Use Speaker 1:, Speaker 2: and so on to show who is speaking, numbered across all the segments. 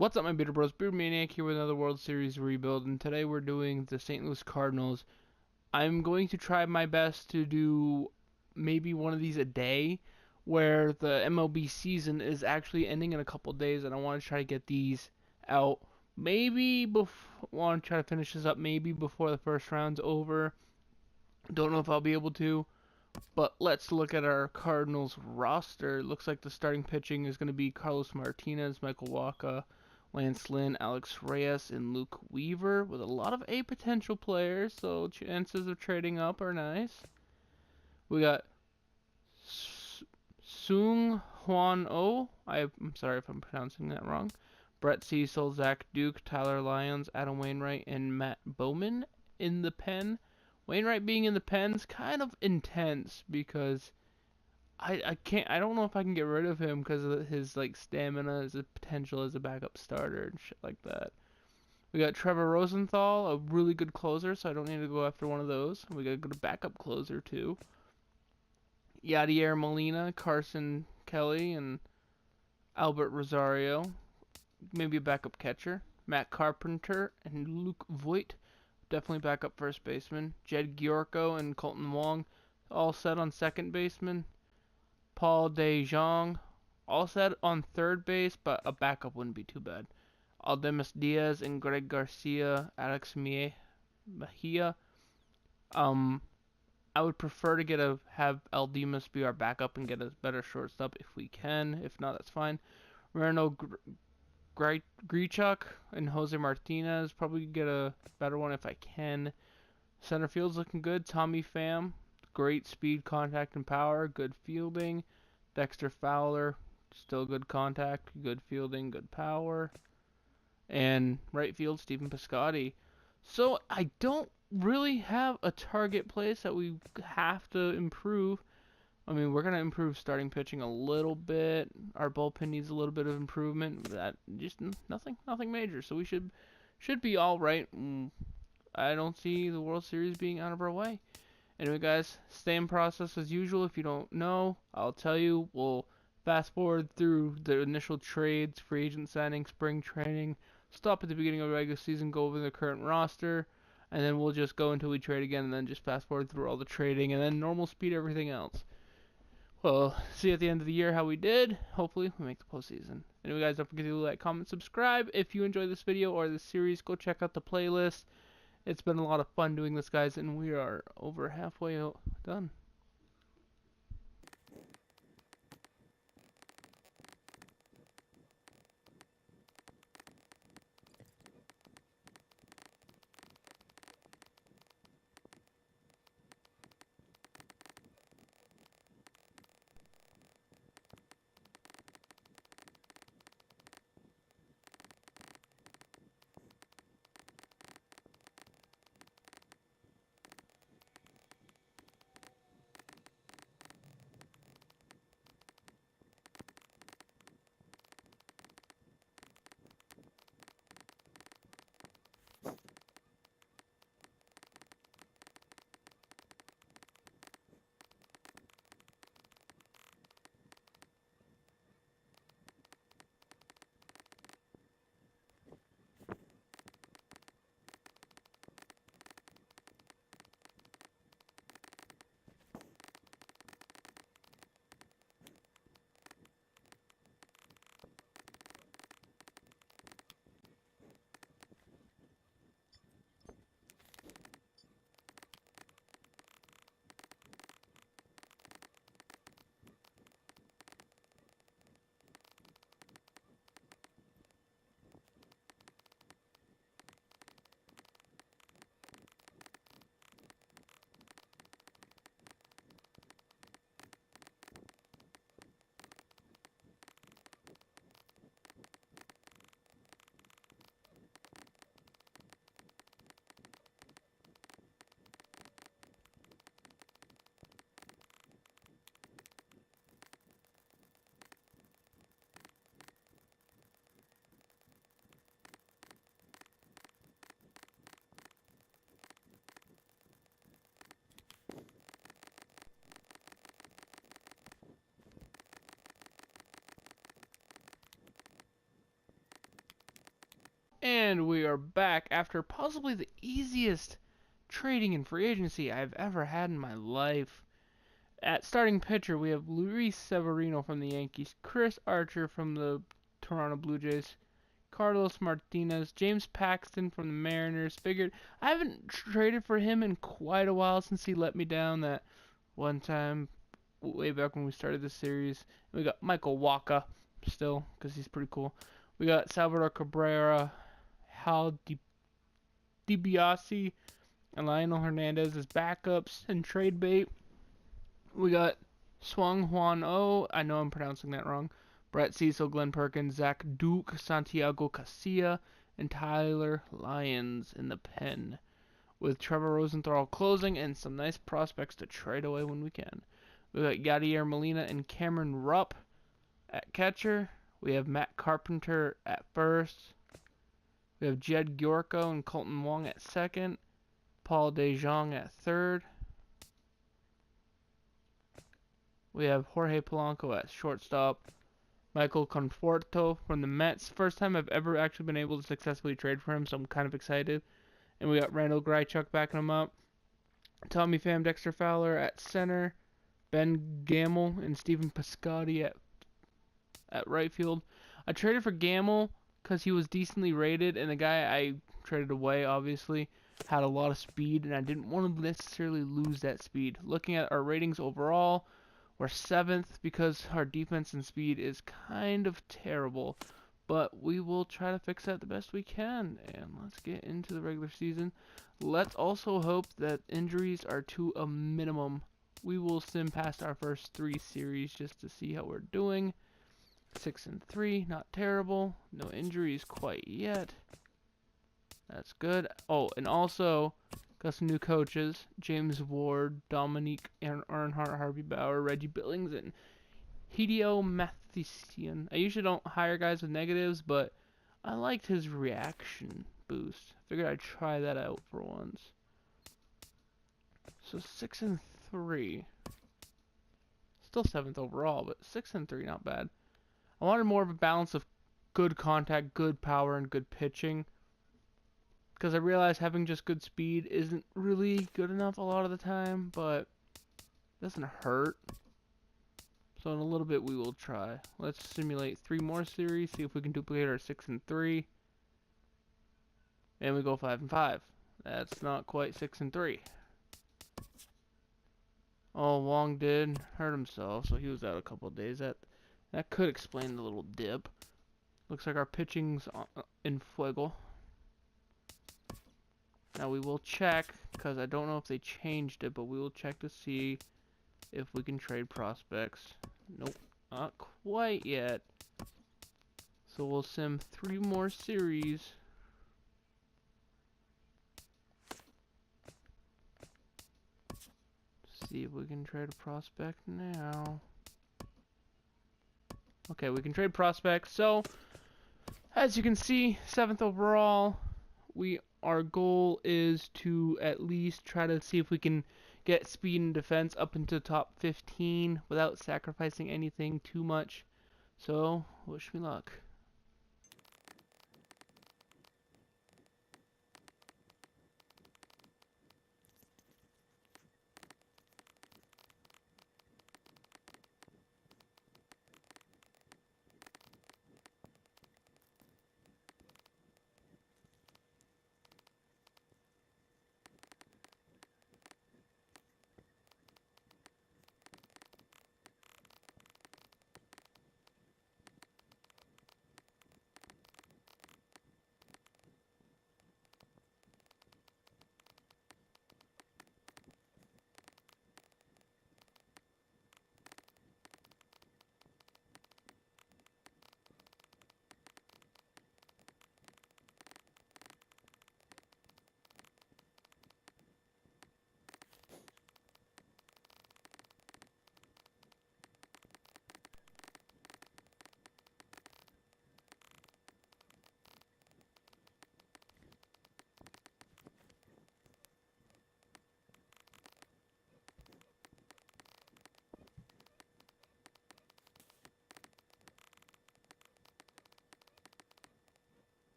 Speaker 1: What's up, my Beater Bros? Beard Maniac here with another World Series rebuild, and today we're doing the St. Louis Cardinals. I'm going to try my best to do maybe one of these a day, where the MLB season is actually ending in a couple days, and I want to try to get these out. Maybe want to try to finish this up maybe before the first round's over. Don't know if I'll be able to, but let's look at our Cardinals roster. It looks like the starting pitching is going to be Carlos Martinez, Michael Wacha, Lance Lynn, Alex Reyes, and Luke Weaver, with a lot of A potential players, so chances of trading up are nice. We got Sung Hwan Oh. I'm sorry if I'm pronouncing that wrong. Brett Cecil, Zach Duke, Tyler Lyons, Adam Wainwright, and Matt Bowman in the pen. Wainwright being in the pen's kind of intense because I don't know if I can get rid of him because of his stamina, his potential as a backup starter and shit like that. We got Trevor Rosenthal, a really good closer, so I don't need to go after one of those. We got a good backup closer too. Yadier Molina, Carson Kelly, and Albert Rosario, maybe a backup catcher. Matt Carpenter and Luke Voigt, definitely backup first baseman. Jed Giorco and Colton Wong, all set on second baseman. Paul DeJong, all set on third base, but a backup wouldn't be too bad. Aldemus Diaz and Greg Garcia, Alex Mejia. I would prefer to have Aldemus be our backup and get a better shortstop if we can. If not, that's fine. Reno Grichuk and Jose Martinez, probably get a better one if I can. Center field's looking good. Tommy Pham, great speed, contact, and power. Good fielding. Dexter Fowler, still good contact, good fielding, good power. And right field, Stephen Piscotty. So I don't really have a target place that we have to improve. I mean, we're going to improve starting pitching a little bit. Our bullpen needs a little bit of improvement. That just nothing major. So we should be all right. I don't see the World Series being out of our way. Anyway, guys, same process as usual. If you don't know, I'll tell you. We'll fast forward through the initial trades, free agent signing, spring training, stop at the beginning of the regular season, go over the current roster, and then we'll just go until we trade again, and then just fast forward through all the trading, and then normal speed everything else. Well, see at the end of the year how we did. Hopefully, we make the postseason. Anyway, guys, don't forget to like, comment, subscribe. If you enjoy this video or this series, go check out the playlist. It's been a lot of fun doing this, guys, and we are over halfway done. And we are back after possibly the easiest trading in free agency I've ever had in my life. At starting pitcher, we have Luis Severino from the Yankees, Chris Archer from the Toronto Blue Jays, Carlos Martinez, James Paxton from the Mariners. Figured I haven't traded for him in quite a while since he let me down that one time way back when we started this series. We got Michael Wacha still, because he's pretty cool. We got Salvador Cabrera, Hal DiBiase, and Lionel Hernandez as backups and trade bait. We got Swung Hwan Oh, I know I'm pronouncing that wrong, Brett Cecil, Glenn Perkins, Zach Duke, Santiago Casilla, and Tyler Lyons in the pen, with Trevor Rosenthal closing and some nice prospects to trade away when we can. We got Yadier Molina and Cameron Rupp at catcher. We have Matt Carpenter at first. We have Jed Gyorko and Colton Wong at second. Paul DeJong at third. We have Jorge Polanco at shortstop. Michael Conforto from the Mets. First time I've ever actually been able to successfully trade for him, so I'm kind of excited. And we got Randall Grichuk backing him up. Tommy Pham, Dexter Fowler at center. Ben Gamel and Stephen Piscotty at right field. I traded for Gamel because he was decently rated, and the guy I traded away, obviously, had a lot of speed, and I didn't want to necessarily lose that speed. Looking at our ratings overall, we're 7th because our defense and speed is kind of terrible, but we will try to fix that the best we can. And let's get into the regular season. Let's also hope that injuries are to a minimum. We will sim past our first 3 series just to see how we're doing. 6-3, not terrible. No injuries quite yet. That's good. Oh, and also got some new coaches: James Ward, Dominique Earnhardt, Harvey Bauer, Reggie Billings, and Hideo Mathesian. I usually don't hire guys with negatives, but I liked his reaction boost. Figured I'd try that out for once. So 6-3. Still 7th overall, but 6-3, not bad. I wanted more of a balance of good contact, good power, and good pitching, because I realize having just good speed isn't really good enough a lot of the time, but it doesn't hurt. So in a little bit we will try. Let's simulate 3 more series, see if we can duplicate our 6-3. And we go 5-5. That's not quite 6-3. Oh, Wong did hurt himself, so he was out a couple of days. That could explain the little dip. Looks like our pitching's in fuego. Now we will check, because I don't know if they changed it, but we will check to see if we can trade prospects. Nope, not quite yet. So we'll sim 3 more series. See if we can trade a prospect now. Okay, we can trade prospects. So, as you can see, 7th overall. Our goal is to at least try to see if we can get speed and defense up into the top 15 without sacrificing anything too much. So, wish me luck.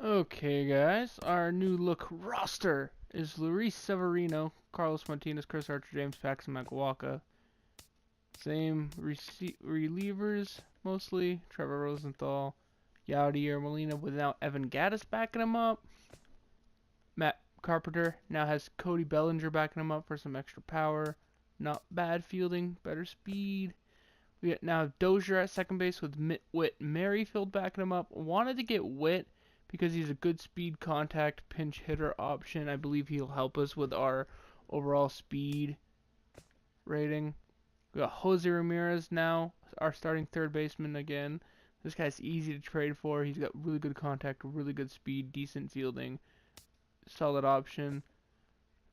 Speaker 1: Okay, guys, our new look roster is Luis Severino, Carlos Martinez, Chris Archer, James Paxton, Maine-iac. Same relievers, mostly. Trevor Rosenthal, Yadier Molina, with now Evan Gattis backing him up. Matt Carpenter now has Cody Bellinger backing him up for some extra power. Not bad fielding, better speed. We now have Dozier at second base with Whit Merrifield backing him up. Wanted to get Whit because he's a good speed contact pinch hitter option. I believe he'll help us with our overall speed rating. We got Jose Ramirez now, our starting third baseman again. This guy's easy to trade for. He's got really good contact, really good speed, decent fielding, solid option.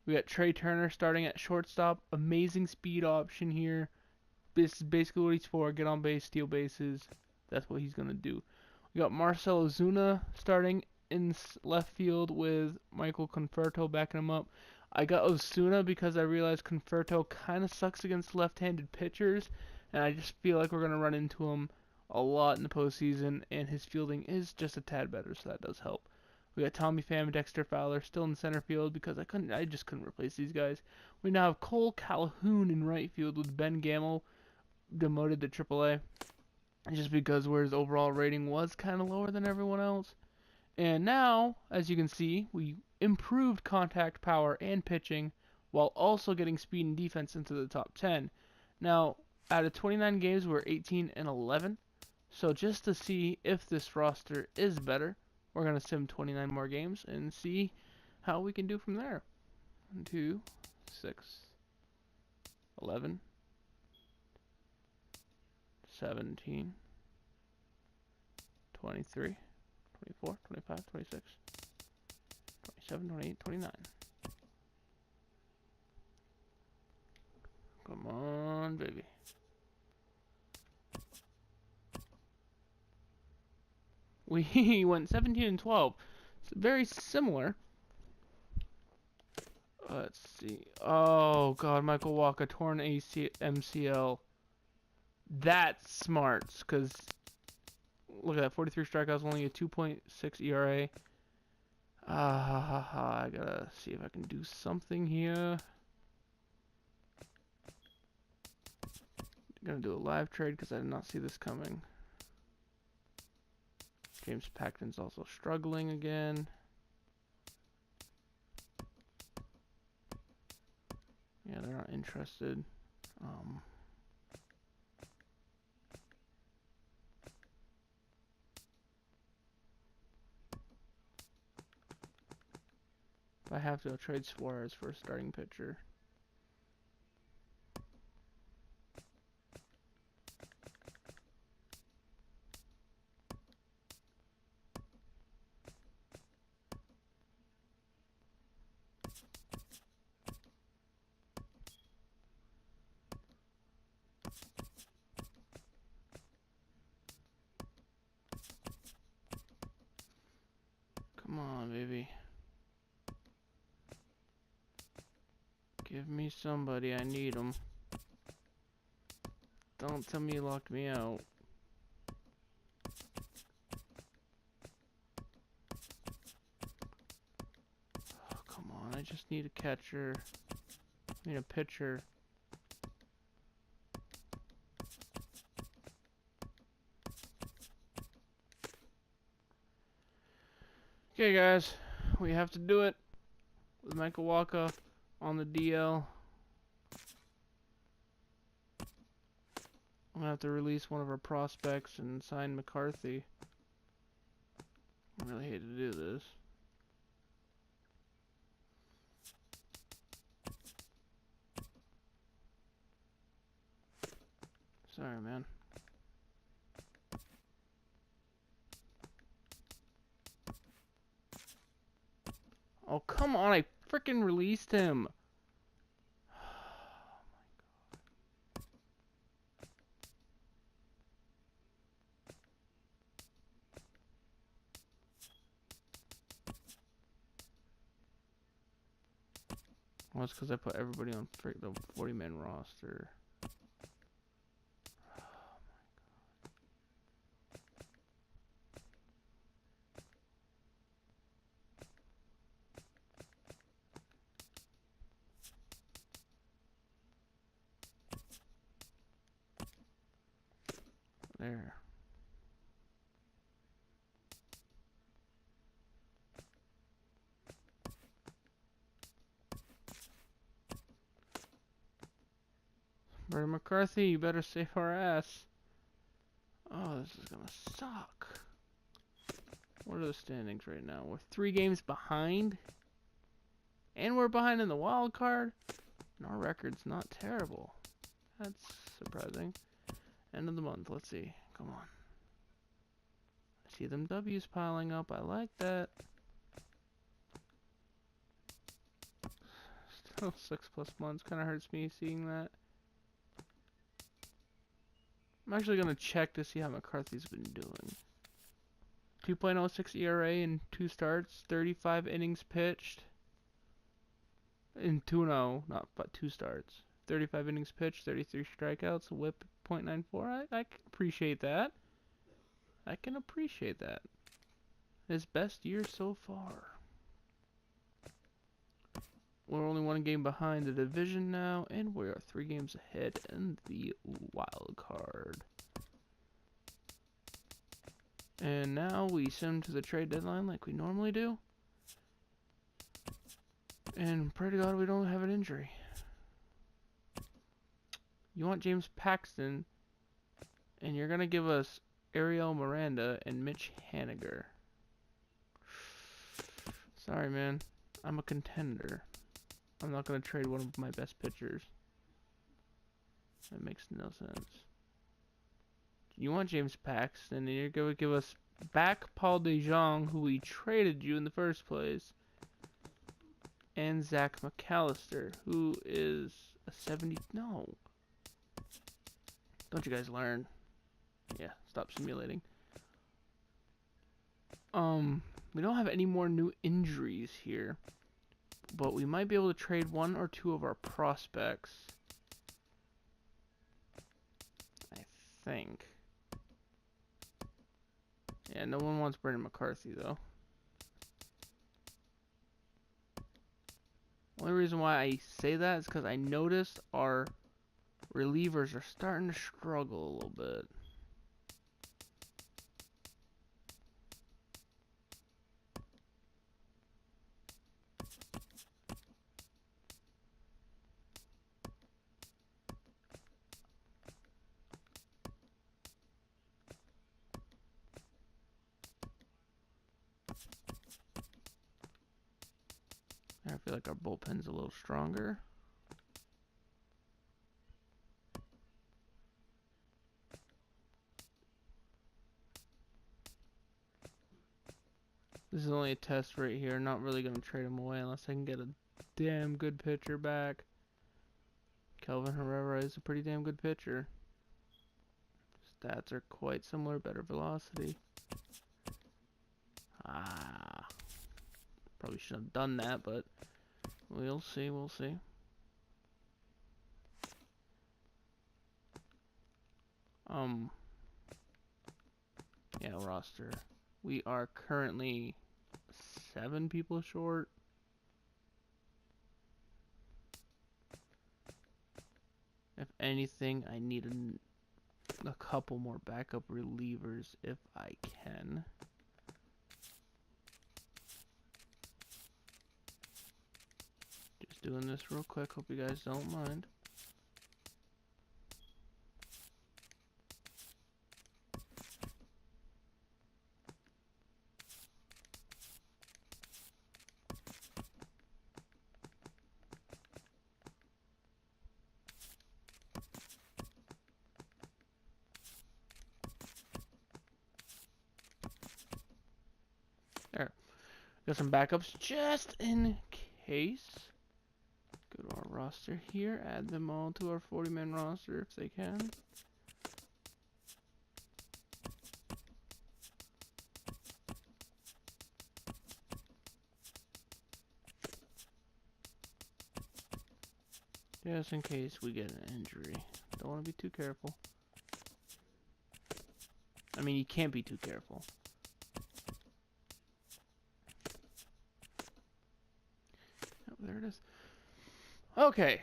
Speaker 1: We got Trey Turner starting at shortstop. Amazing speed option here. This is basically what he's for. Get on base, steal bases. That's what he's going to do. We got Marcell Ozuna starting in left field with Michael Conforto backing him up. I got Ozuna because I realized Conforto kind of sucks against left-handed pitchers, and I just feel like we're going to run into him a lot in the postseason, and his fielding is just a tad better, so that does help. We got Tommy Pham and Dexter Fowler still in center field because I just couldn't replace these guys. We now have Cole Calhoun in right field with Ben Gamel demoted to AAA, just because where his overall rating was kind of lower than everyone else. And now, as you can see, we improved contact power and pitching while also getting speed and defense into the top 10. Now, out of 29 games, we're 18-11. So just to see if this roster is better, we're going to sim 29 more games and see how we can do from there. 1, 2, 6, 11, 17, 23, 24, 25, 26, 27, 28, 29. Come on, baby. We went 17-12. It's very similar. Let's see. Oh, God, Michael Walker, torn MCL. That's smart, because look at that, 43 strikeouts, only a 2.6 ERA. I gotta see if I can do something here. I'm gonna do a live trade because I did not see this coming. James Paxton's also struggling again. Yeah, they're not interested. If I have to, I'll trade Suarez for a starting pitcher. Come on, baby. Give me somebody, I need them. Don't tell me you locked me out. Oh, come on, I just need a catcher. I need a pitcher. Okay, guys, we have to do it with Maine-iac on the DL. I'm gonna have to release one of our prospects and sign McCarthy. I really hate to do this. Sorry, man. Oh, come on, I freaking released him. Well, it's because I put everybody on the 40-man roster. There. Brandon McCarthy, you better save our ass. Oh, this is gonna suck. What are the standings right now? We're 3 games behind. And we're behind in the wild card. And our record's not terrible. That's surprising. End of the month. Let's see. Come on. I see them W's piling up. I like that. Still 6+ months. Kind of hurts me seeing that. I'm actually going to check to see how McCarthy's been doing. 2.06 ERA in 2 starts. 35 innings pitched. In 2-0, not but 2 starts. 35 innings pitched, 33 strikeouts, a whip .94. I can appreciate that. I can appreciate that. His best year so far. We're only 1 game behind the division now, and we are 3 games ahead in the wild card. And now we send to the trade deadline like we normally do. And pray to God we don't have an injury. You want James Paxton, and you're going to give us Ariel Miranda and Mitch Haniger. Sorry, man. I'm a contender. I'm not going to trade one of my best pitchers. That makes no sense. You want James Paxton, and you're going to give us back Paul DeJong, who we traded you in the first place, and Zach McAllister, who is a 70... No. Don't you guys learn? Yeah, stop simulating. We don't have any more new injuries here, but we might be able to trade 1 or 2 of our prospects. I think. Yeah, no one wants Brandon McCarthy, though. Only reason why I say that is because I noticed our relievers are starting to struggle a little bit. I feel like our bullpen's a little stronger. This is only a test right here. Not really going to trade him away unless I can get a damn good pitcher back. Kelvin Herrera is a pretty damn good pitcher. Stats are quite similar, better velocity. Probably shouldn't have done that, but we'll see, we'll see. Yeah, roster. We are currently 7 people short. If anything, I need a couple more backup relievers if I can. Just doing this real quick. Hope you guys don't mind. There. Got some backups just in case. Go to our roster here. Add them all to our 40-man roster if they can. Just in case we get an injury. Don't want to be too careful. I mean, you can't be too careful. Oh, there it is. Okay,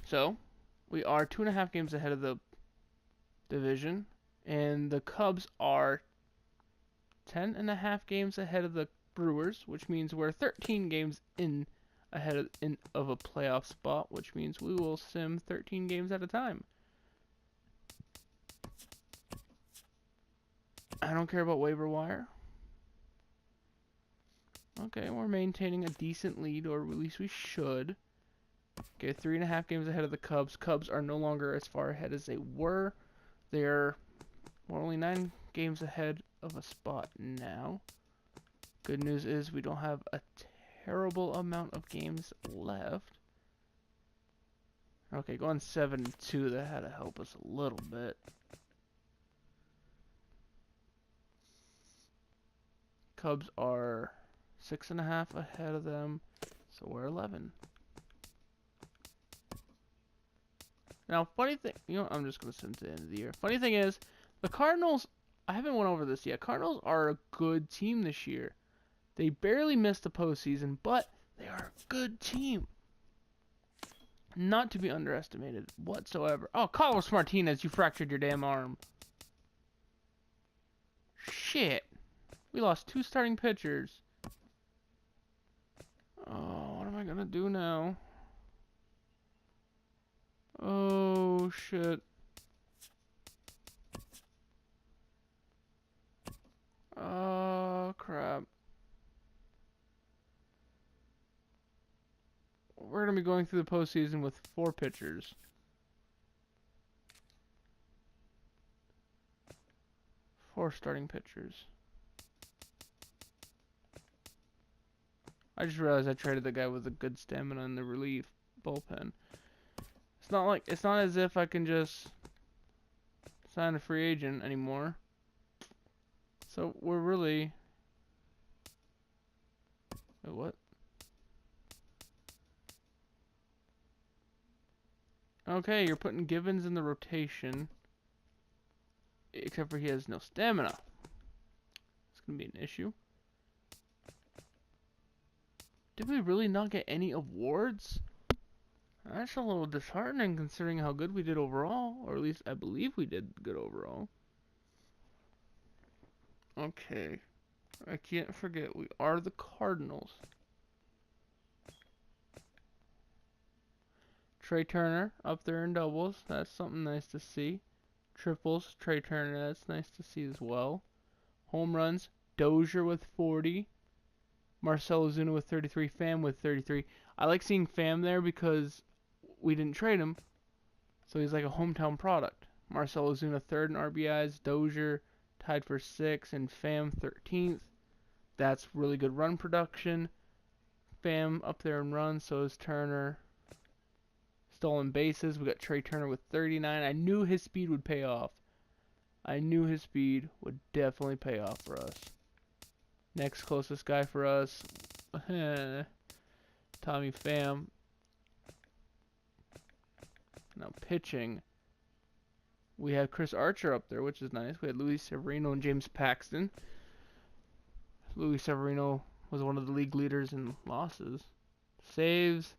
Speaker 1: so we are 2.5 games ahead of the division, And the Cubs are 10.5 games ahead of the Brewers, which means we're 13 games ahead of a playoff spot, which means we will sim 13 games at a time. I don't care about waiver wire. Okay, we're maintaining a decent lead, or at least we should. Okay, 3.5 games ahead of the Cubs. Cubs are no longer as far ahead as they were. We're only 9 games ahead of a spot now. Good news is we don't have a terrible amount of games left. Okay, going 7-2, that had to help us a little bit. Cubs are 6.5 ahead of them, so we're 11. Now, funny thing, I'm just going to send to the end of the year. Funny thing is, the Cardinals, I haven't went over this yet. Cardinals are a good team this year. They barely missed the postseason, but they are a good team. Not to be underestimated whatsoever. Oh, Carlos Martinez, you fractured your damn arm. Shit. We lost 2 starting pitchers. Oh, what am I going to do now? Oh, shit. Oh, crap. We're going to be going through the postseason with 4 pitchers. 4 starting pitchers. I just realized I traded the guy with a good stamina in the relief bullpen. It's not as if I can just sign a free agent anymore. So we're really... Wait, what? Okay, you're putting Givens in the rotation. Except for he has no stamina. It's going to be an issue. Did we really not get any awards? That's a little disheartening considering how good we did overall. Or at least I believe we did good overall. Okay. I can't forget, we are the Cardinals. Trey Turner up there in doubles. That's something nice to see. Triples, Trey Turner. That's nice to see as well. Home runs, Dozier with 40. Marcell Ozuna with 33. Pham with 33. I like seeing Pham there because we didn't trade him. So he's like a hometown product. Marcell Ozuna 3rd in RBIs. Dozier tied for 6th. And Pham 13th. That's really good run production. Pham up there in runs. So is Turner. Stolen bases. We got Trey Turner with 39. I knew his speed would pay off. I knew his speed would definitely pay off for us. Next closest guy for us, Tommy Pham. Now pitching, we have Chris Archer up there, which is nice. We had Luis Severino and James Paxton. Luis Severino was one of the league leaders in losses. Saves,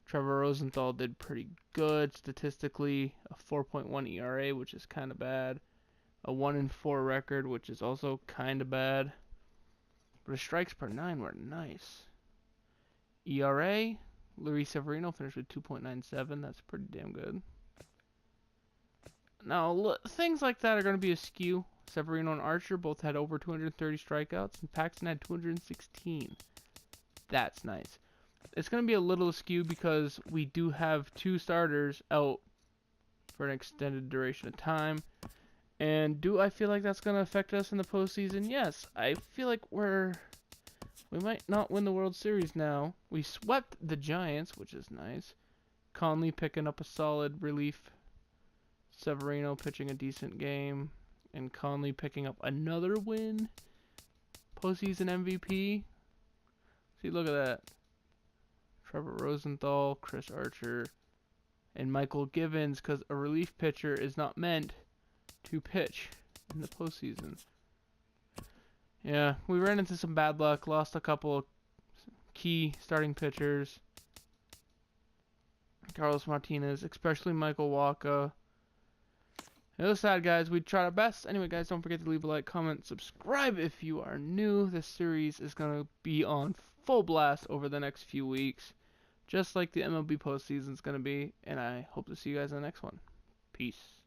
Speaker 1: Trevor Rosenthal did pretty good statistically. A 4.1 ERA, which is kind of bad. A 1-4 record, which is also kind of bad. But his strikes per 9 were nice. ERA, Luis Severino finished with 2.97. That's pretty damn good. Now, things like that are going to be askew. Severino and Archer both had over 230 strikeouts, and Paxton had 216. That's nice. It's going to be a little askew because we do have 2 starters out for an extended duration of time. And do I feel like that's going to affect us in the postseason? Yes. I feel like we might not win the World Series now. We swept the Giants, which is nice. Conley picking up a solid relief. Severino pitching a decent game. And Conley picking up another win. Postseason MVP. See, look at that. Trevor Rosenthal, Chris Archer, and Michael Givens, because a relief pitcher is not meant to pitch in the postseason. Yeah, we ran into some bad luck, lost a couple of key starting pitchers. Carlos Martinez, especially Michael Wacha. It was sad, guys. We tried our best. Anyway, guys, don't forget to leave a like, comment, subscribe if you are new. This series is going to be on full blast over the next few weeks, just like the MLB postseason is going to be. And I hope to see you guys in the next one. Peace.